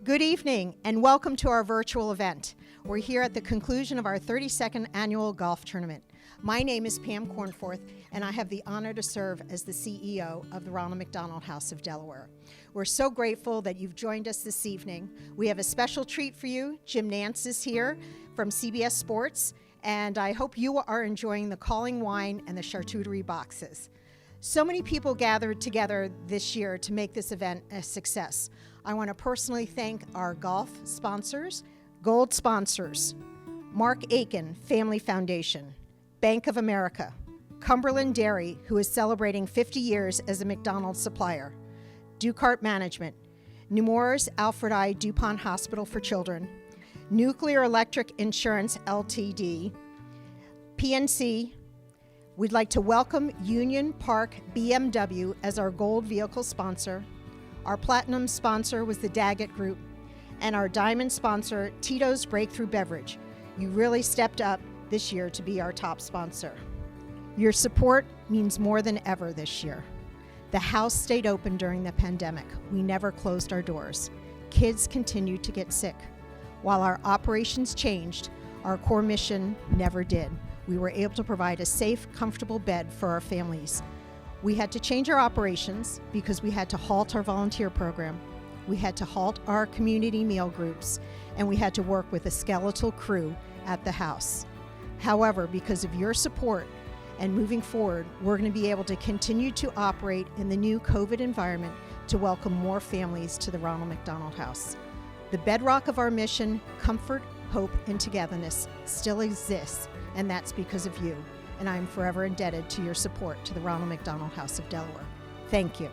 Good evening and welcome to our virtual event. We're here at the conclusion of our 32nd annual golf tournament. My name is Pam Cornforth and I have the honor to serve as the CEO of the Ronald McDonald House of Delaware. We're so grateful that you've joined us this evening. We have a special treat for you. Jim Nance is here from CBS Sports, and I hope you are enjoying the calling wine and the charcuterie boxes. So many people gathered together this year to make this event a success. I want to personally thank our golf sponsors, gold sponsors, Mark Aiken Family Foundation, Bank of America, Cumberland Dairy, who is celebrating 50 years as a McDonald's supplier, Ducart Management, Nemours Alfred I. DuPont Hospital for Children, Nuclear Electric Insurance Ltd, PNC. We'd like to welcome Union Park BMW as our gold vehicle sponsor. Our platinum sponsor was the Daggett Group, and our diamond sponsor, Tito's Breakthrough Beverage. You really stepped up this year to be our top sponsor. Your support means more than ever this year. The house stayed open during the pandemic. We never closed our doors. Kids continued to get sick. While our operations changed, our core mission never did. We were able to provide a safe, comfortable bed for our families. We had to change our operations because we had to halt our volunteer program. We had to halt our community meal groups, and we had to work with a skeletal crew at the house. However, because of your support and moving forward, we're going to be able to continue to operate in the new COVID environment to welcome more families to the Ronald McDonald House. The bedrock of our mission, comfort, hope, and togetherness, still exists, and that's because of you. And I'm forever indebted to your support to the Ronald McDonald House of Delaware. Thank you.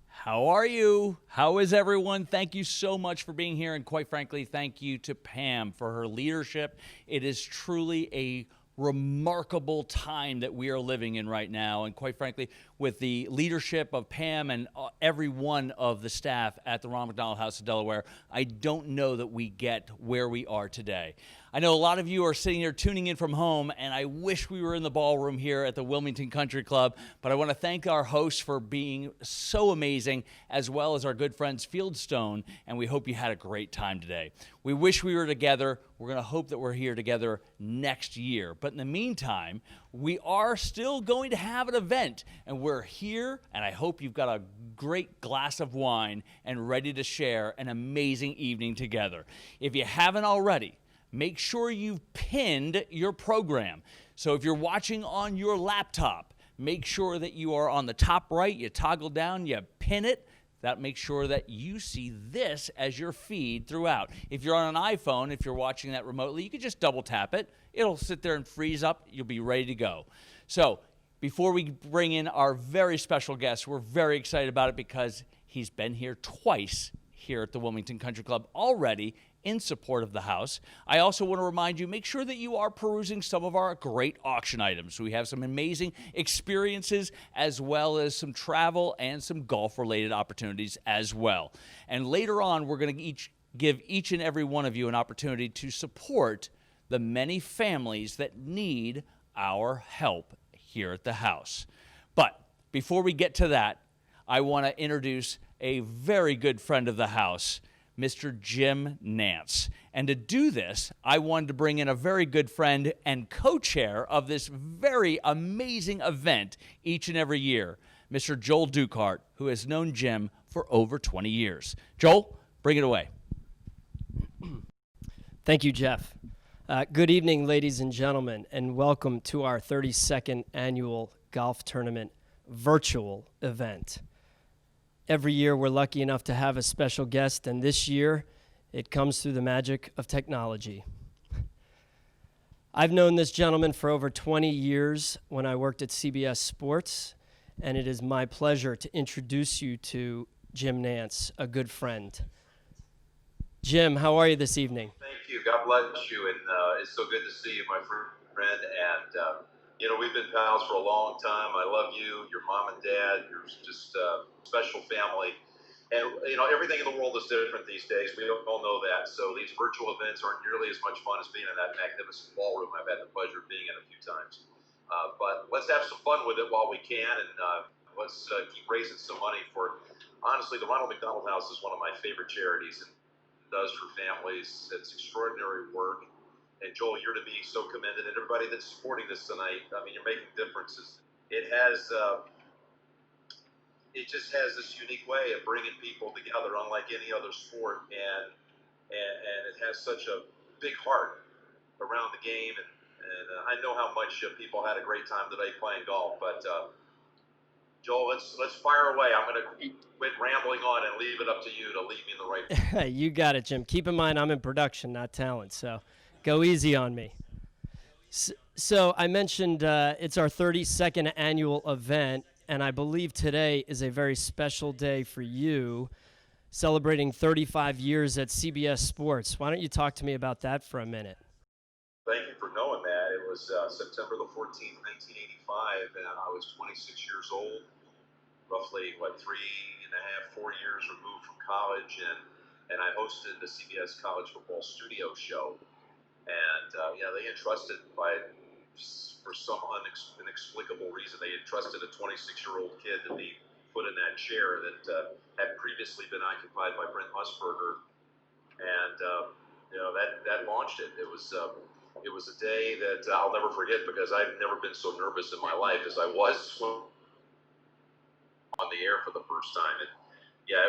How are you? How is everyone? Thank you so much for being here, and quite frankly, thank you to Pam for her leadership. It is truly a remarkable time that we are living in right now, and quite frankly, with the leadership of Pam and every one of the staff at the Ronald McDonald House of Delaware, I don't know that we get where we are today. I know a lot of you are sitting here tuning in from home, and I wish we were in the ballroom here at the Wilmington Country Club, but I want to thank our hosts for being so amazing, as well as our good friends Fieldstone, and we hope you had a great time today. We wish we were together. We're going to hope that we're here together next year, but in the meantime, we are still going to have an event, and we're here, and I hope you've got a great glass of wine and ready to share an amazing evening together. If you haven't already, make sure you've pinned your program. So if you're watching on your laptop, make sure that you are on the top right, you toggle down, you pin it. That makes sure that you see this as your feed throughout. If you're on an iPhone, if you're watching that remotely, you can just double tap it. It'll sit there and freeze up. You'll be ready to go. So before we bring in our very special guest, we're very excited about it because he's been here twice here at the Wilmington Country Club already in support of the house. I also want to remind you, make sure that you are perusing some of our great auction items. We have some amazing experiences as well as some travel and some golf-related opportunities as well. And later on, we're going to give each and every one of you an opportunity to support the many families that need our help here at the house. But before we get to that, I want to introduce a very good friend of the house, Mr. Jim Nance. And to do this, I wanted to bring in a very good friend and co-chair of this very amazing event each and every year, Mr. Joel Ducart, who has known Jim for over 20 years. Joel, bring it away. Thank you, Jeff. Good evening, ladies and gentlemen, and welcome to our 32nd annual golf tournament virtual event. Every year, we're lucky enough to have a special guest, and this year, it comes through the magic of technology. I've known this gentleman for over 20 years when I worked at CBS Sports, and it is my pleasure to introduce you to Jim Nance, a good friend. Jim, how are you this evening? Thank you. God bless you, and it's so good to see you, my friend. And you know, we've been pals for a long time. I love you, your mom and dad. You're just a special family. And, you know, everything in the world is different these days. We all know that. So these virtual events aren't nearly as much fun as being in that magnificent ballroom I've had the pleasure of being in a few times. But let's have some fun with it while we can, and let's keep raising some money for. Honestly, the Ronald McDonald House is one of my favorite charities, and does for families. It's extraordinary work. And Joel, you're to be so commended, and everybody that's supporting this tonight. I mean, you're making differences. It has, it just has this unique way of bringing people together, unlike any other sport, and it has such a big heart around the game. And I know how much people had a great time today playing golf, but Joel, let's fire away. I'm going to quit rambling on and leave it up to you to lead me in the right path. You got it, Jim. Keep in mind I'm in production, not talent, so go easy on me. So I mentioned it's our 32nd annual event, and I believe today is a very special day for you, celebrating 35 years at CBS Sports. Why don't you talk to me about that for a minute? Thank you for knowing that. It was September the 14th, 1985, and I was 26 years old, roughly, 4 years removed from college, and I hosted the CBS College Football Studio Show. And, they entrusted for some inexplicable reason, they entrusted a 26-year-old kid to be put in that chair that had previously been occupied by Brent Musburger. And, that launched it. It was a day that I'll never forget because I've never been so nervous in my life as I was on the air for the first time. And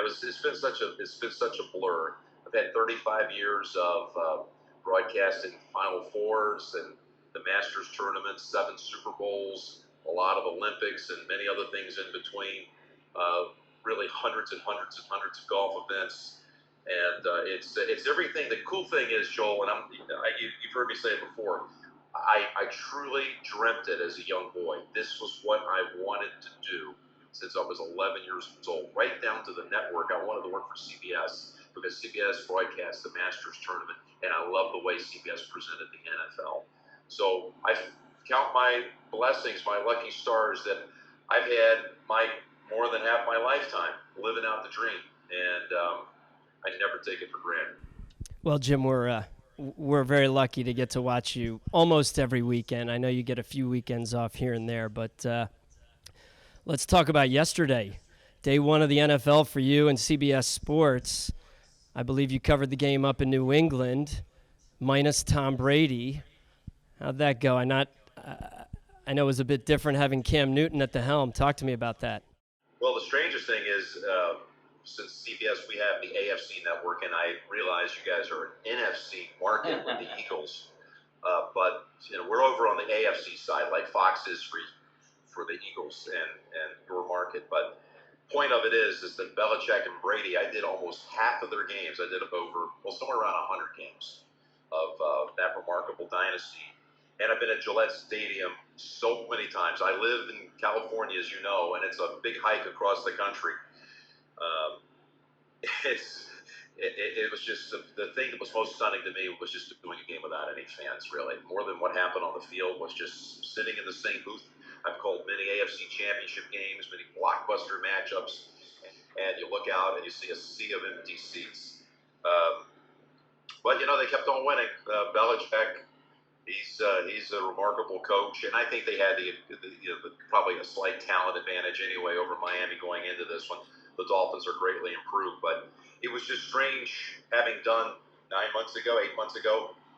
it's been such a blur. I've had 35 years of broadcasting Final Fours and the Masters tournaments, 7 Super Bowls, a lot of Olympics, and many other things in between. Really hundreds and hundreds and hundreds of golf events. And it's everything. The cool thing is, Joel, and you've heard me say it before, I truly dreamt it as a young boy. This was what I wanted to do since I was 11 years old, right down to the network. I wanted to work for CBS because CBS broadcasts the Masters tournament, and I love the way CBS presented the NFL. So I count my blessings, my lucky stars, that I've had more than half my lifetime living out the dream, and I never take it for granted. Well, Jim, we're very lucky to get to watch you almost every weekend. I know you get a few weekends off here and there, but let's talk about yesterday, day one of the NFL for you and CBS Sports. I believe you covered the game up in New England, minus Tom Brady. How'd that go? I know it was a bit different having Cam Newton at the helm. Talk to me about that. Well, the strangest thing is, since CBS, we have the AFC network, and I realize you guys are an NFC market with the Eagles, but we're over on the AFC side, like Fox is for the Eagles and your market. But point of it is that Belichick and Brady, I did almost half of their games. I did somewhere around 100 games of that remarkable dynasty. And I've been at Gillette Stadium so many times. I live in California, as you know, and it's a big hike across the country. It was just the thing that was most stunning to me was just doing a game without any fans, really. More than what happened on the field was just sitting in the same booth. I've called many AFC championship games, many blockbuster matchups, and you look out and you see a sea of empty seats. But they kept on winning. Belichick, he's a remarkable coach, and I think they had probably a slight talent advantage anyway over Miami going into this one. The Dolphins are greatly improved, but it was just strange having done 8 months ago,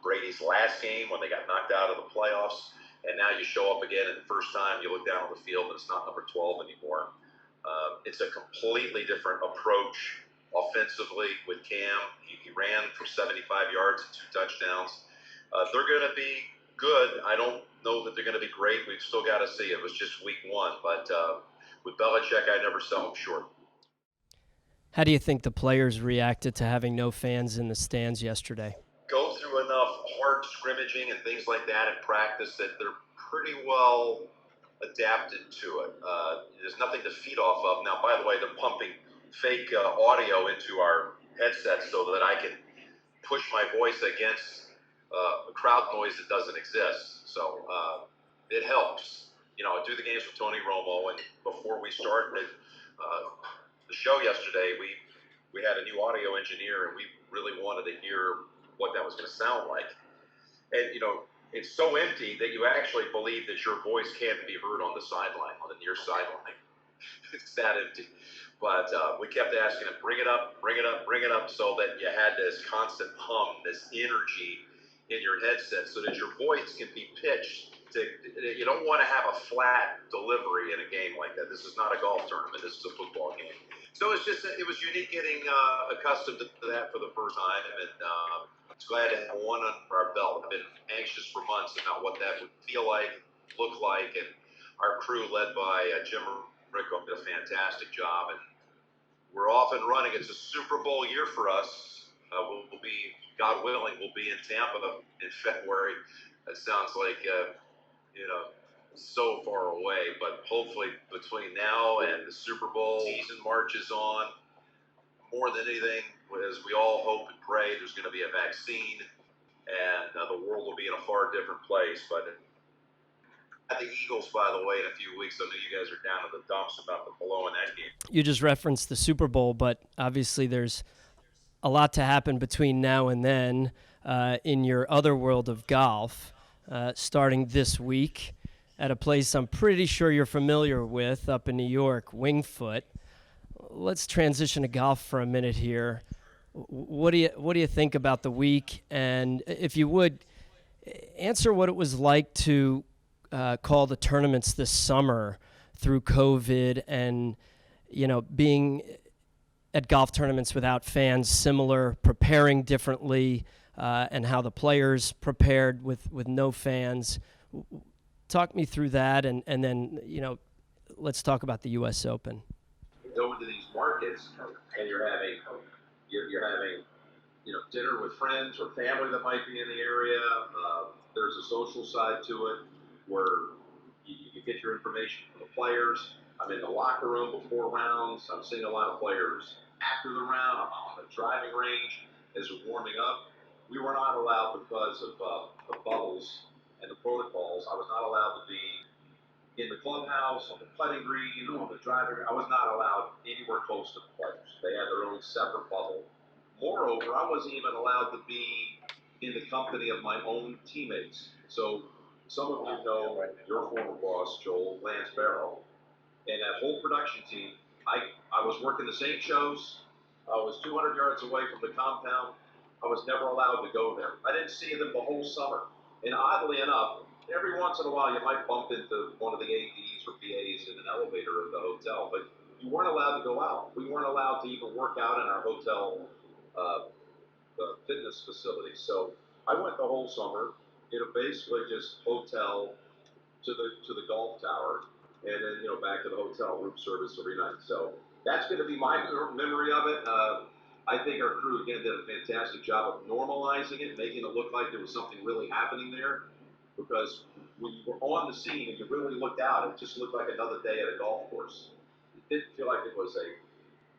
Brady's last game when they got knocked out of the playoffs, and now you show up again, and the first time you look down on the field and it's not number 12 anymore. It's a completely different approach offensively with Cam. He ran for 75 yards and 2 touchdowns. They're going to be good. I don't know that they're going to be great. We've still got to see. It was just week 1, but with Belichick, I never sell him short. How do you think the players reacted to having no fans in the stands yesterday? Go through enough hard scrimmaging and things like that in practice that they're pretty well adapted to it. There's nothing to feed off of. Now, by the way, they're pumping fake audio into our headsets so that I can push my voice against a crowd noise that doesn't exist. So it helps. I do the games with Tony Romo, and before we started the show yesterday, we had a new audio engineer, and we really wanted to hear what that was going to sound like. And it's so empty that you actually believe that your voice can't be heard on the sideline, on the near sideline. It's that empty. But we kept asking him, bring it up, bring it up, bring it up, so that you had this constant hum, this energy in your headset, so that your voice can be pitched. You don't want to have a flat delivery in a game like that. This is not a golf tournament. This is a football game. So it was unique getting accustomed to that for the first time, and it's glad to have one under our belt. I've been anxious for months about what that would feel like, look like, and our crew led by Jim Rico did a fantastic job, and we're off and running. It's a Super Bowl year for us. We'll be, God willing, we'll be in Tampa in February. That sounds like, so far away, but hopefully between now and the Super Bowl season marches on, more than anything, as we all hope and pray, there's going to be a vaccine, and the world will be in a far different place. But at the Eagles, by the way, in a few weeks, I know you guys are down in the dumps about the below in that game. You just referenced the Super Bowl, but obviously there's a lot to happen between now and then in your other world of golf, starting this week at a place I'm pretty sure you're familiar with up in New York, Wingfoot. Let's transition to golf for a minute here. What do you think about the week? And if you would, answer what it was like to call the tournaments this summer through COVID, and being at golf tournaments without fans, similar, preparing differently, and how the players prepared with no fans. Talk me through that, and then let's talk about the U.S. Open. Go into these markets, and you're having dinner with friends or family that might be in the area. There's a social side to it where you get your information from the players. I'm in the locker room before rounds. I'm seeing a lot of players after the round. I'm on the driving range as we're warming up. We were not allowed, because of the bubbles and the protocols, I was not allowed to be in the clubhouse, on the putting green, on the driving. I was not allowed anywhere close to the players. They had their own separate bubble. Moreover, I wasn't even allowed to be in the company of my own teammates. So some of you know your former boss, Joel, Lance Barrow, and that whole production team. I was working the same shows. I was 200 yards away from the compound. I was never allowed to go there. I didn't see them the whole summer. And oddly enough, every once in a while you might bump into one of the ADs or PAs in an elevator at the hotel, but you weren't allowed to go out. We weren't allowed to even work out in our hotel fitness facility. So I went the whole summer, basically just hotel to the golf tower, and then back to the hotel, room service every night. So that's going to be my memory of it. I think our crew again did a fantastic job of normalizing it, making it look like there was something really happening there. Because when you were on the scene and you really looked out, it just looked like another day at a golf course. It didn't feel like it was a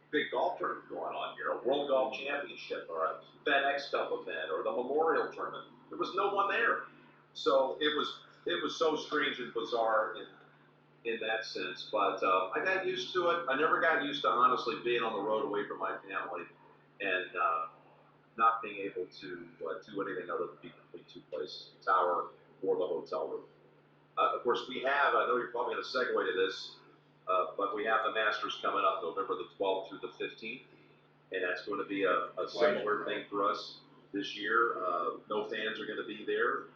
big golf tournament going on here, a World Golf Championship or a FedEx Cup event or the Memorial Tournament. There was no one there. So it was so strange and bizarre in that sense. But I got used to it. I never got used to honestly being on the road away from my family and not being able to do anything other than be between two places, the tower or the hotel room. Of course, we have, I know you're probably going to segue to this, but we have the Masters coming up November the 12th through the 15th, and that's going to be a similar thing for us this year. No fans are going to be there.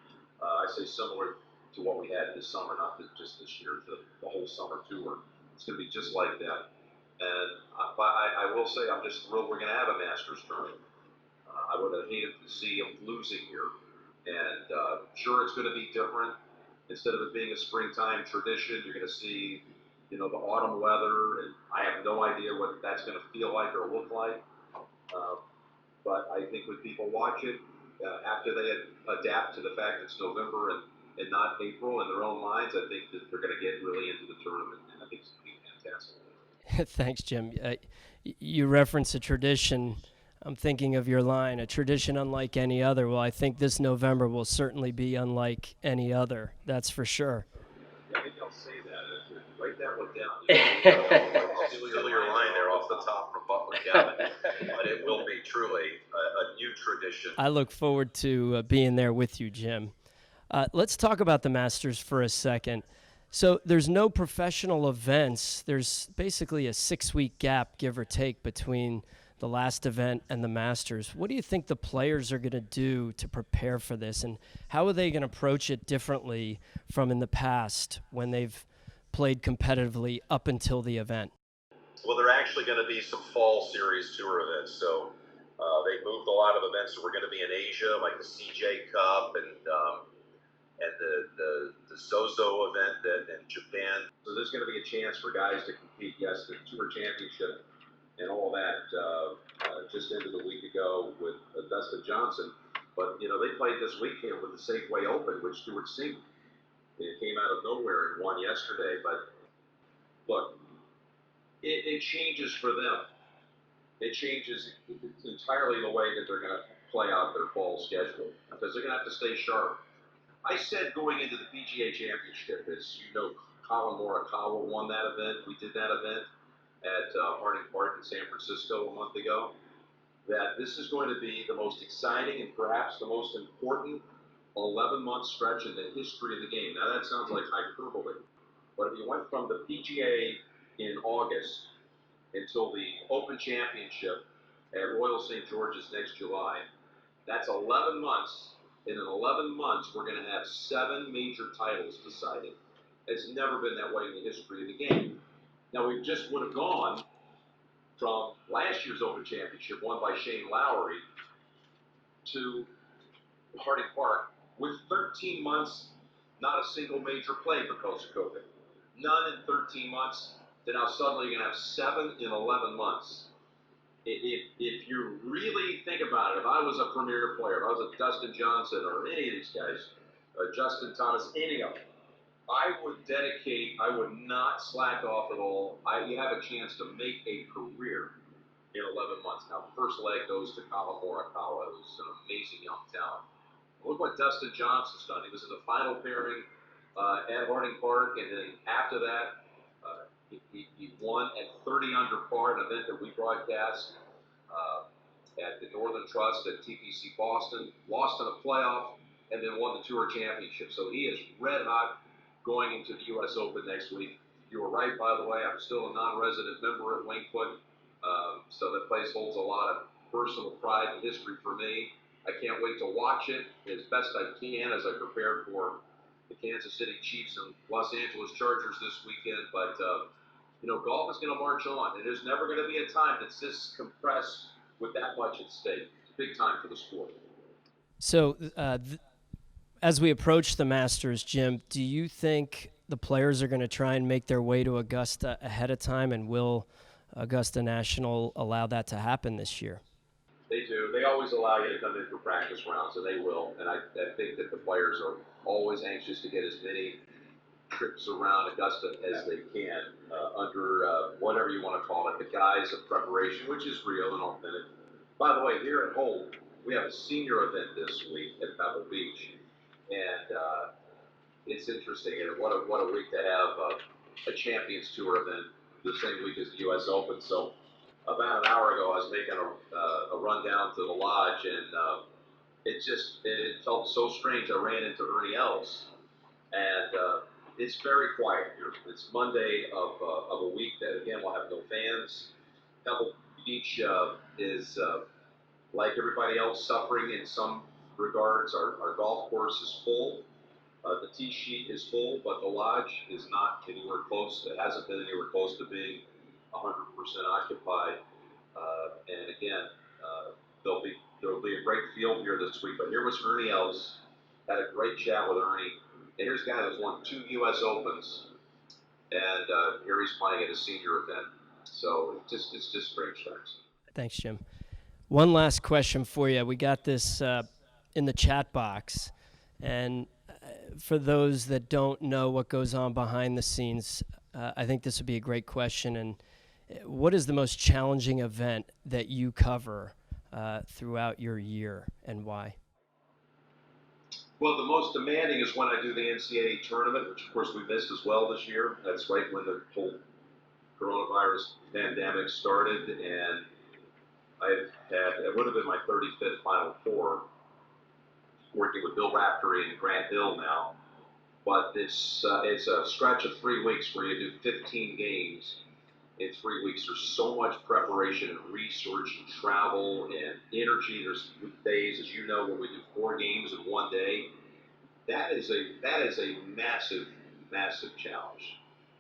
I say similar to what we had this summer, not just this year, the whole summer tour. It's going to be just like that. And I will say I'm just thrilled we're going to have a Masters tournament. I would have hated to see them losing here. And sure, it's going to be different. Instead of it being a springtime tradition, you're going to see, the autumn weather, and I have no idea what that's going to feel like or look like. But I think when people watch it, after they adapt to the fact it's November and not April in their own minds, I think that they're going to get really into the tournament, and I think it's going to be fantastic. Thanks, Jim. You reference a tradition. I'm thinking of your line, a tradition unlike any other. Well, I think this November will certainly be unlike any other. That's for sure. Yeah, maybe I'll say that. Write that one down. I'll steal your line there off the top from Butler Gavin. But it will be truly a new tradition. I look forward to being there with you, Jim. Let's talk about the Masters for a second. So there's no professional events. There's basically a 6-week gap, give or take, between the last event and the Masters. What do you think the players are going to do to prepare for this, and how are they going to approach it differently from in the past when they've played competitively up until the event? Well, there are actually going to be some fall series tour events. So they moved a lot of events that were going to be in Asia, like the CJ Cup and the Zozo event in Japan. So there's going to be a chance for guys to compete. Yes, the Tour Championship and all that just ended a week ago with Dustin Johnson. But, you know, they played this weekend with the Safeway Open, which Stewart Cink came out of nowhere and won yesterday. But, look, it changes for them. It changes entirely the way that they're going to play out their fall schedule because they're going to have to stay sharp. I said going into the PGA Championship, as you know, Colin Morikawa won that event. We did that event at Harding Park in San Francisco a month ago. That this is going to be the most exciting and perhaps the most important 11-month stretch in the history of the game. Now that sounds like hyperbole, but if you went from the PGA in August until the Open Championship at Royal St. George's next July, that's 11 months. In 11 months, we're going to have 7 major titles decided. It's never been that way in the history of the game. Now, we just would have gone from last year's Open Championship, won by Shane Lowry, to Harding Park with 13 months, not a single major play because of COVID. None in 13 months. Then now suddenly you're going to have 7 in 11 months. If you really think about it, if I was a premier player, if I was a Dustin Johnson or any of these guys, Justin Thomas, any of them, I would not slack off at all. You have a chance to make a career in 11 months. Now, the first leg goes to Colin Morikawa, who's an amazing young talent. Look what Dustin Johnson's done. He was in the final pairing at Harding Park, and then after that, he won at 30 under par, an event that we broadcast at the Northern Trust at TPC Boston, lost in a playoff, and then won the Tour Championship. So he is red hot going into the U.S. Open next week. You were right, by the way. I'm still a non-resident member at Wingfoot, so that place holds a lot of personal pride and history for me. I can't wait to watch it as best I can as I prepare for the Kansas City Chiefs and Los Angeles Chargers this weekend. But you know, golf is going to march on, and there's never going to be a time that's this compressed with that much at stake. It's big time for the sport. So as we approach the Masters, Jim, do you think the players are going to try and make their way to Augusta ahead of time, and will Augusta National allow that to happen this year? They do. They always allow you to come in for practice rounds, and they will. And I think that the players are always anxious to get as many trips around Augusta as they can under whatever you want to call it, the guise of preparation, which is real and authentic. By the way, here at home, we have a senior event this week at Pebble Beach, and it's interesting. And what a week to have a Champions Tour event the same week as the U.S. Open. So about an hour ago, I was making a run down to the lodge, and it felt so strange. I ran into Ernie Els, and it's very quiet here. It's Monday of a week that, again, we'll have no fans. Pebble Beach is, like everybody else, suffering in some regards. Our golf course is full. The tee sheet is full, but the lodge is not anywhere close. It hasn't been anywhere close to being 100% occupied. And again, there'll be a great field here this week. But here was Ernie Els. Had a great chat with Ernie. And here's a guy that's won 2 U.S. Opens, and here he's playing at a senior event. So it's just strange times. Thanks, Jim. One last question for you. We got this in the chat box, and for those that don't know what goes on behind the scenes, I think this would be a great question. And what is the most challenging event that you cover throughout your year, and why? Well, the most demanding is when I do the NCAA tournament, which of course we missed as well this year. That's right when the whole coronavirus pandemic started, and it would have been my 35th Final Four, working with Bill Raftery in Grant Hill now. But it's a stretch of 3 weeks where you do 15 games in 3 weeks. There's so much preparation and research and travel and energy. There's days, as you know, where we do 4 games in one day. That is a massive, massive challenge.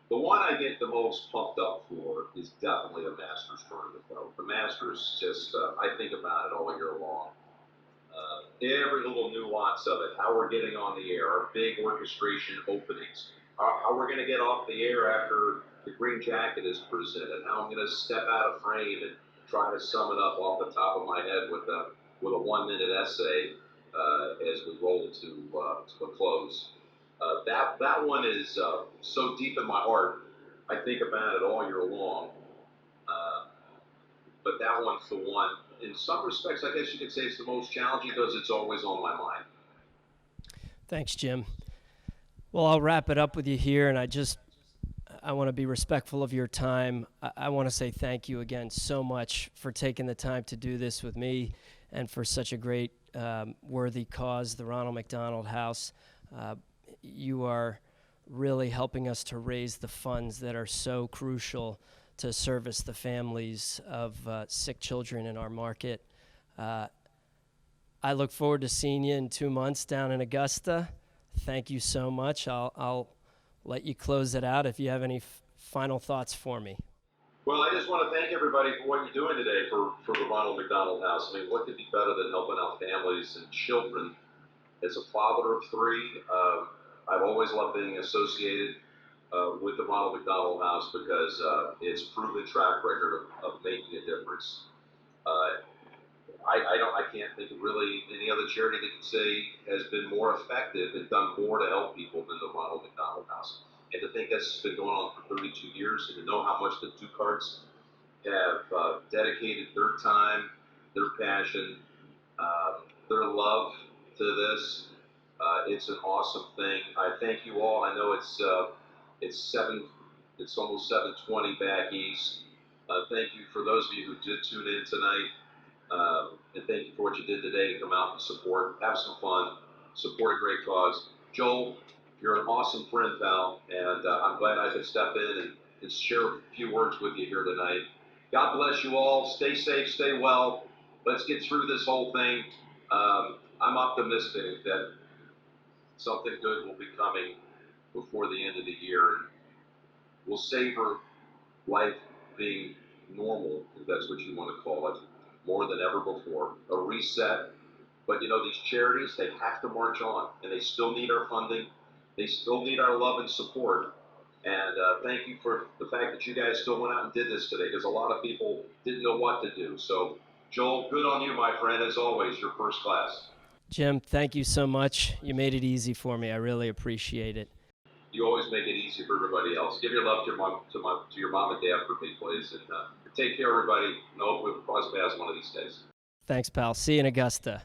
The one I get the most pumped up for is definitely the Masters tournament, though. The Masters, just I think about it all year long. Every little nuance of it, how we're getting on the air, our big orchestration openings, how we're going to get off the air after the green jacket is presented, how I'm going to step out of frame and try to sum it up off the top of my head with a 1-minute essay as we roll to a close. That one is so deep in my heart. I think about it all year long. But that one's the one. In some respects, I guess you could say it's the most challenging because it's always on my mind. Thanks, Jim. Well, I'll wrap it up with you here, and I want to be respectful of your time. I want to say thank you again so much for taking the time to do this with me and for such a great, worthy cause, the Ronald McDonald House. You are really helping us to raise the funds that are so crucial to service the families of sick children in our market. I look forward to seeing you in 2 months down in Augusta. Thank you so much. I'll let you close it out if you have any final thoughts for me. Well, I just want to thank everybody for what you're doing today for the Ronald McDonald House. I mean, what could be better than helping out families and children? As a father of 3, I've always loved being associated with the Ronald McDonald House because it's proven track record of making a difference. I can't think of really any other charity that can say has been more effective and done more to help people than the Ronald McDonald House. And to think that's been going on for 32 years, and to know how much the Ducarts have dedicated their time, their passion, their love to this, it's an awesome thing. I thank you all. I know it's almost 7:20 back east. Thank you for those of you who did tune in tonight. And thank you for what you did today to come out and support, have some fun, support a great cause. Joel, you're an awesome friend, pal, and I'm glad I could step in and share a few words with you here tonight. God bless you all. Stay safe, stay well. Let's get through this whole thing. I'm optimistic that something good will be coming before the end of the year. We'll savor life being normal, if that's what you want to call it, more than ever before. A reset. But you know, these charities, they have to march on, and they still need our funding. They still need our love and support. And thank you for the fact that you guys still went out and did this today, because a lot of people didn't know what to do. So, Joel, good on you, my friend. As always, you're first class. Jim, thank you so much. You made it easy for me. I really appreciate it. You always make it easy for everybody else. Give your love to your mom and dad for me, please. And take care, everybody. I hope we'll cross paths one of these days. Thanks, pal. See you in Augusta.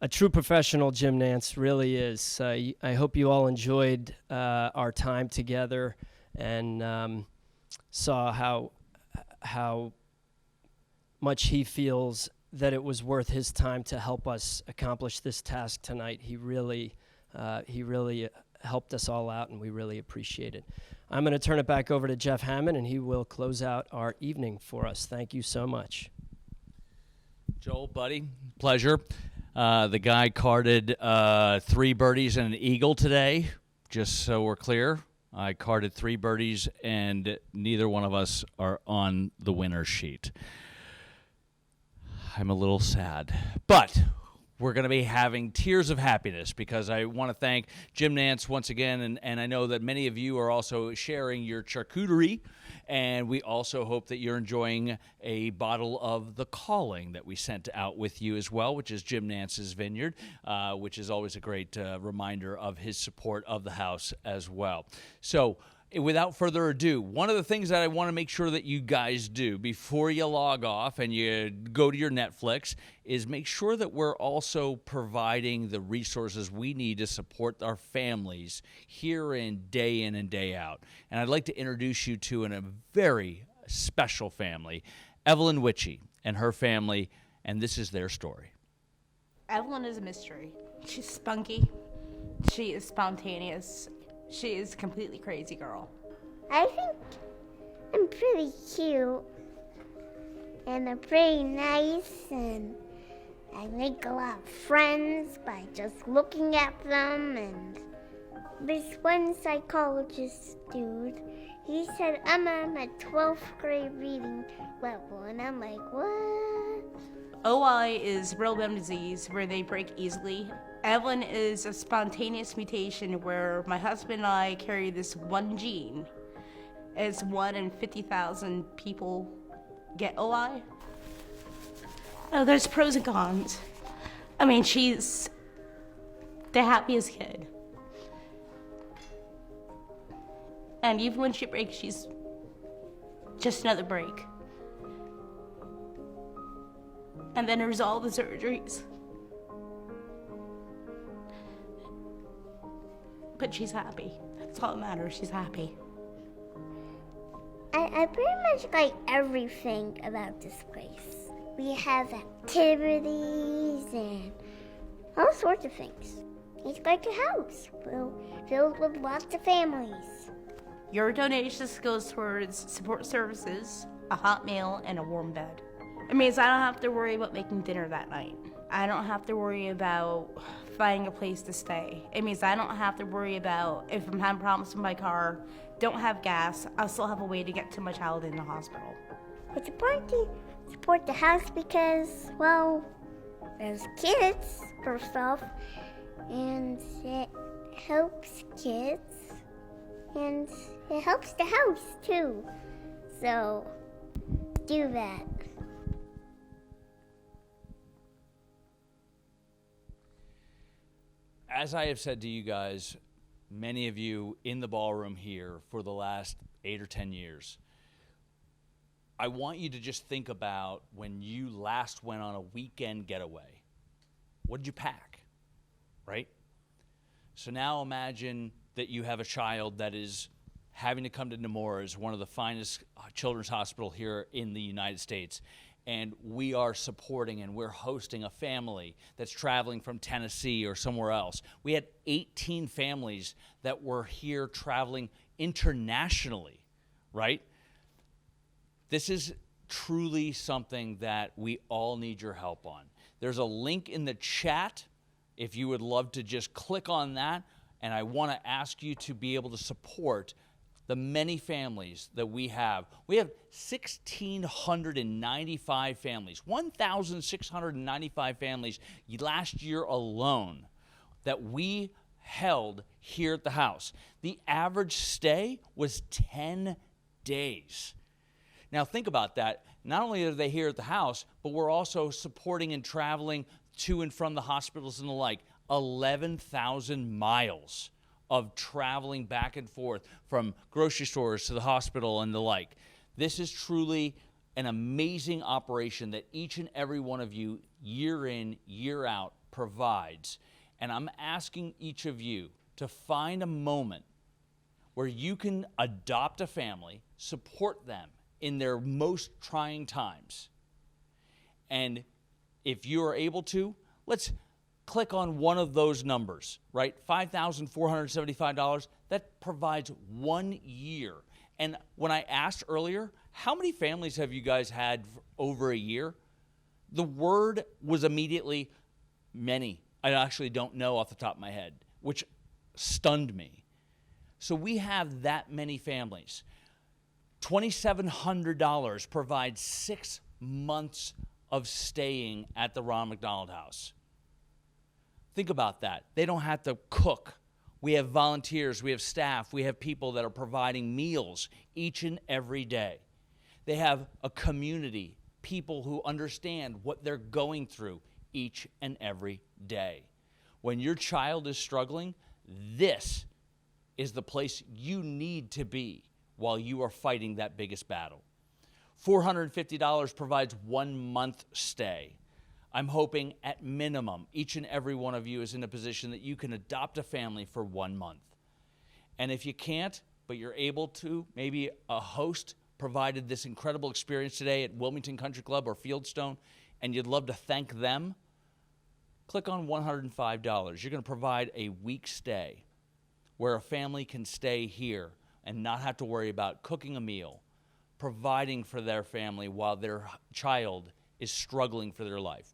A true professional, Jim Nance really is. I hope you all enjoyed our time together and saw how much he feels that it was worth his time to help us accomplish this task tonight. He really helped us all out, and we really appreciate it. I'm going to turn it back over to Jeff Hammond, and he will close out our evening for us. Thank you so much. Joel, buddy, pleasure. The guy carded 3 birdies and an eagle today, just so we're clear. I carded 3 birdies, and neither one of us are on the winner's sheet. I'm a little sad, but we're going to be having tears of happiness because I want to thank Jim Nance once again, and I know that many of you are also sharing your charcuterie, and we also hope that you're enjoying a bottle of The Calling that we sent out with you as well, which is Jim Nance's Vineyard, which is always a great reminder of his support of the house as well. So, without further ado, one of the things that I want to make sure that you guys do before you log off and you go to your Netflix is make sure that we're also providing the resources we need to support our families here in and day out. And I'd like to introduce you to a very special family, Evelyn Witchey and her family, and this is their story. Evelyn is a mystery. She's spunky. She is spontaneous. She is a completely crazy girl. I think I'm pretty cute. And I'm pretty nice, and I make a lot of friends by just looking at them. And this one psychologist dude, he said I'm at my 12th grade reading level, and I'm like, what? OI is real limb disease where they break easily. Evelyn is a spontaneous mutation where my husband and I carry this one gene. It's 1 in 50,000 people get OI. Oh, there's pros and cons. I mean, she's the happiest kid. And even when she breaks, she's just another break. And then there's all the surgeries. But she's happy. That's all that matters. She's happy. I pretty much like everything about this place. We have activities and all sorts of things. It's like a house filled with lots of families. Your donations goes towards support services, a hot meal, and a warm bed. It means I don't have to worry about making dinner that night. I don't have to worry about finding a place to stay. It means I don't have to worry about if I'm having problems with my car, don't have gas, I'll still have a way to get to my child in the hospital. It's important to support the house because, well, there's kids, first off, and it helps kids, and it helps the house, too. So, do that. As I have said to you guys, many of you in the ballroom here for the last 8 or 10 years, I want you to just think about when you last went on a weekend getaway. What did you pack, right? So now imagine that you have a child that is having to come to Nemours, one of the finest children's hospital here in the United States, and we are supporting and we're hosting a family that's traveling from Tennessee or somewhere else. We had 18 families that were here traveling internationally, right? This is truly something that we all need your help on. There's a link in the chat if you would love to just click on that, and I want to ask you to be able to support the many families that we have. We have 1,695 families, 1,695 families last year alone that we held here at the house. The average stay was 10 days. Now think about that. Not only are they here at the house, but we're also supporting and traveling to and from the hospitals and the like. 11,000 miles of traveling back and forth from grocery stores to the hospital and the like. This is truly an amazing operation that each and every one of you, year in, year out, provides. And I'm asking each of you to find a moment where you can adopt a family, support them in their most trying times. And if you are able to, let's click on one of those numbers, right? $5,475, that provides 1 year. And when I asked earlier, how many families have you guys had for over a year? The word was immediately many. I actually don't know off the top of my head, which stunned me. So we have that many families. $2,700 provides 6 months of staying at the Ronald McDonald House. Think about that. They don't have to cook. We have volunteers, we have staff, we have people that are providing meals each and every day. They have a community, people who understand what they're going through each and every day. When your child is struggling, this is the place you need to be while you are fighting that biggest battle. $450 provides 1 month stay. I'm hoping at minimum each and every one of you is in a position that you can adopt a family for 1 month. And if you can't, but you're able to, maybe a host provided this incredible experience today at Wilmington Country Club or Fieldstone, and you'd love to thank them, click on $105. You're going to provide a week stay where a family can stay here and not have to worry about cooking a meal, providing for their family while their child is struggling for their life.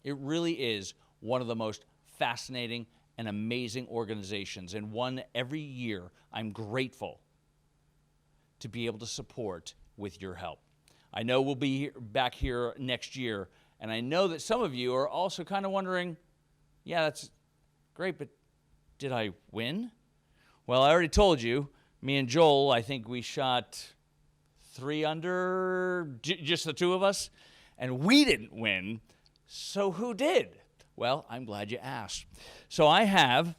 It really is one of the most fascinating and amazing organizations, and one every year I'm grateful to be able to support with your help. I know we'll be back here next year, and I know that some of you are also kind of wondering, yeah, that's great, but did I win? Well, I already told you, me and Joel, I think we shot 3 under, just the two of us, and we didn't win. So who did? Well, I'm glad you asked. So I have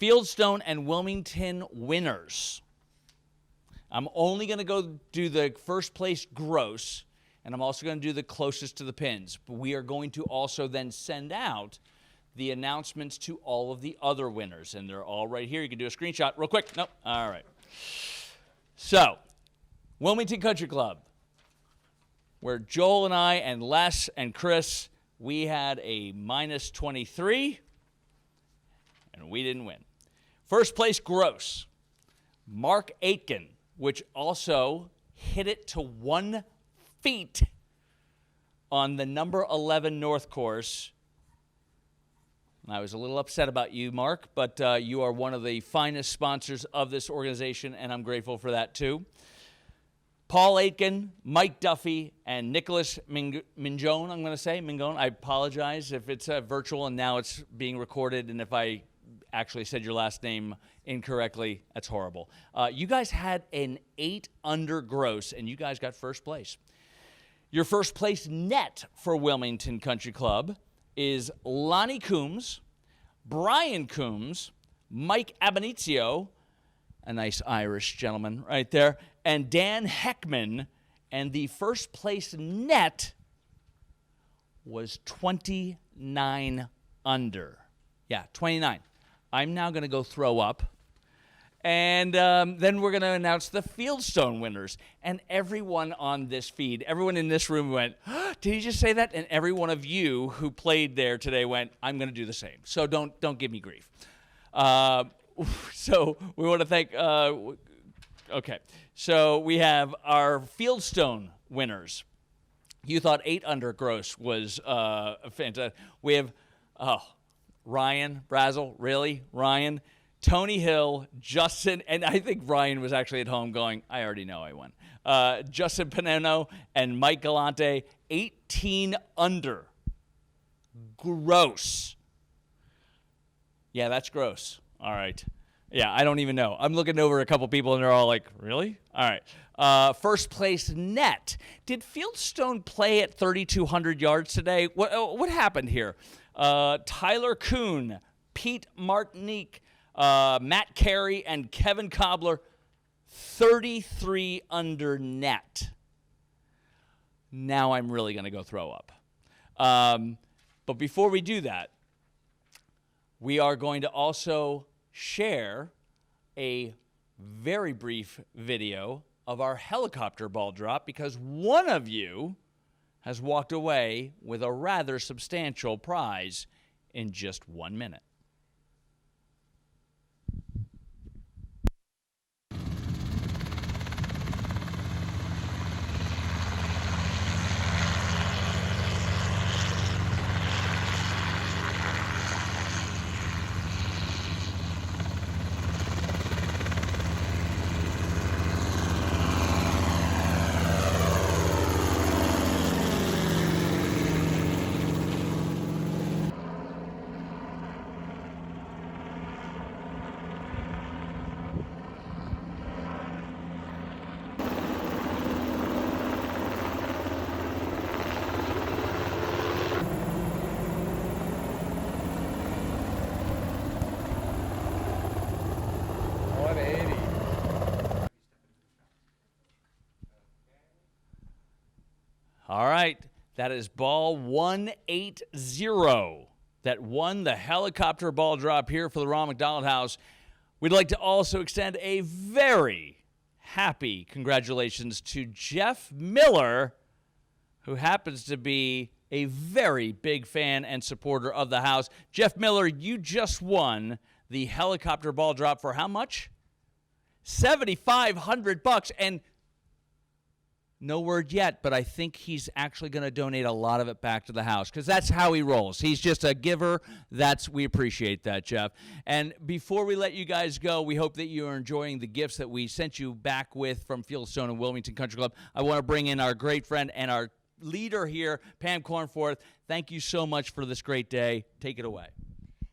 Fieldstone and Wilmington winners. I'm only going to go do the first place gross, and I'm also going to do the closest to the pins. But we are going to also then send out the announcements to all of the other winners, and they're all right here. You can do a screenshot real quick. Nope. All right. So, Wilmington Country Club, where Joel and I and Les and Chris, we had a -23, and we didn't win. First place gross, Mark Aitken, which also hit it to 1 feet on the number 11 North course. I was a little upset about you, Mark, but you are one of the finest sponsors of this organization, and I'm grateful for that too. Paul Aitken, Mike Duffy, and Nicholas Mingone, I'm going to say. Mingone, I apologize if it's virtual and now it's being recorded, and if I actually said your last name incorrectly, that's horrible. You guys had an 8 under gross, and you guys got first place. Your first place net for Wilmington Country Club is Lonnie Coombs, Brian Coombs, Mike Abenizio, a nice Irish gentleman right there, and Dan Heckman, and the first place net was 29 under. Yeah, 29. I'm now going to go throw up, and then we're going to announce the Fieldstone winners. And everyone on this feed, everyone in this room went, oh, did he just say that? And every one of you who played there today went, I'm going to do the same. So don't give me grief. So we want to thank, okay. So we have our Fieldstone winners. You thought 8 under gross was fantastic. We have, Ryan Brazel, really? Ryan? Tony Hill, Justin, and I think Ryan was actually at home going, I already know I won. Justin Paneno and Mike Galante, 18 under. Gross. Yeah, that's gross. All right. Yeah, I don't even know. I'm looking over a couple people, and they're all like, really? All right. First place net. Did Fieldstone play at 3,200 yards today? What happened here? Tyler Kuhn, Pete Martinique, Matt Carey, and Kevin Cobbler, 33 under net. Now I'm really going to go throw up. But before we do that, we are going to also share a very brief video of our helicopter ball drop, because one of you has walked away with a rather substantial prize in just 1 minute. All right, that is ball 180 that won the helicopter ball drop here for the Ronald McDonald House. We'd like to also extend a very happy congratulations to Jeff Miller, who happens to be a very big fan and supporter of the house. Jeff Miller, you just won the helicopter ball drop for how much? $7,500. And no word yet, but I think he's actually going to donate a lot of it back to the house because that's how he rolls. He's just a giver. We appreciate that, Jeff. And before we let you guys go, we hope that you are enjoying the gifts that we sent you back with from Fieldstone and Wilmington Country Club. I want to bring in our great friend and our leader here, Pam Cornforth. Thank you so much for this great day. Take it away.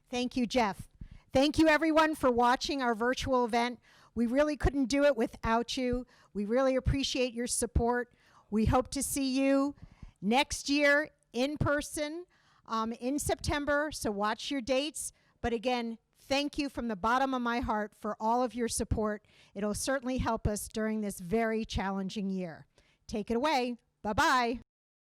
Thank you, Jeff. Thank you, everyone, for watching our virtual event. We really couldn't do it without you. We really appreciate your support. We hope to see you next year in person in September, so watch your dates. But again, thank you from the bottom of my heart for all of your support. It'll certainly help us during this very challenging year. Take it away. Bye-bye.